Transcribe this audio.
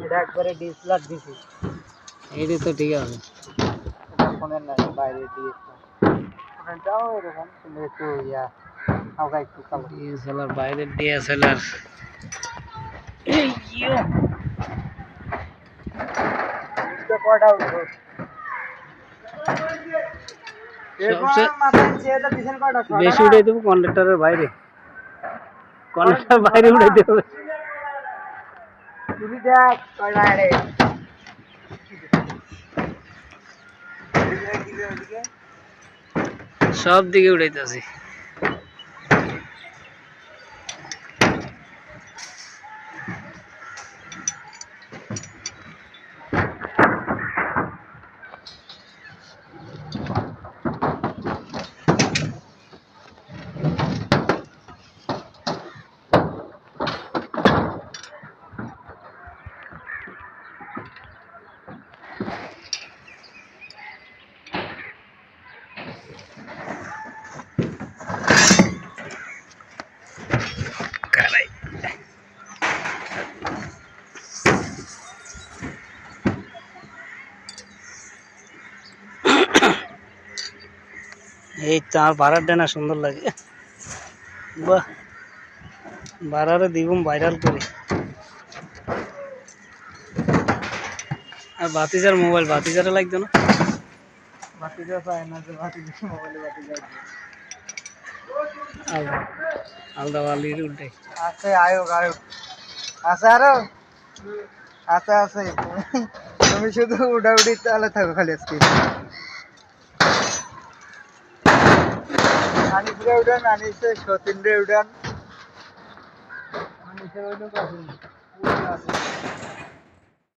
এটা একবারে ডিসলার দিছি এইটা তো ঠিক আছে এটা ফোনের না বাইরে ডিএসএলআর ফোনটাও এরকম কিন্তু একটু ইয়া হালকা একটু কালো ডিএসএলআর বাইরে ডিএসএলআর এই ইয়ো এটা কয়টা উঠো সবচেয়ে মাথায় চেয়েটা দিছেন কয়টা বেশি উড়াই দেবো কন্ডাক্টরের বাইরে কন্ডাক্টর বাইরে উড়াই দেবো তুমি দেখ কয়টা রে সব দিকে উড়াইতেছি এই তো আমার বাড়ার ডানা সুন্দর লাগে বাহ বাড়ারে দিবম ভাইরাল করে আর বাতিজার মোবাইল বাতিজারে লাগতো না বাতিজা পায় না যে বাতিজা মোবাইলে বাতিজা আলদা বালির উল্টে আছে আয়োগ আছে আরো আছে আছে তুমি শুধু উড়াউড়ি তাহলে থাকো খালি আজকে আনিসরে উড়ান আনিসে সতীন্দ্রে উড়ান আনিসের ওইটা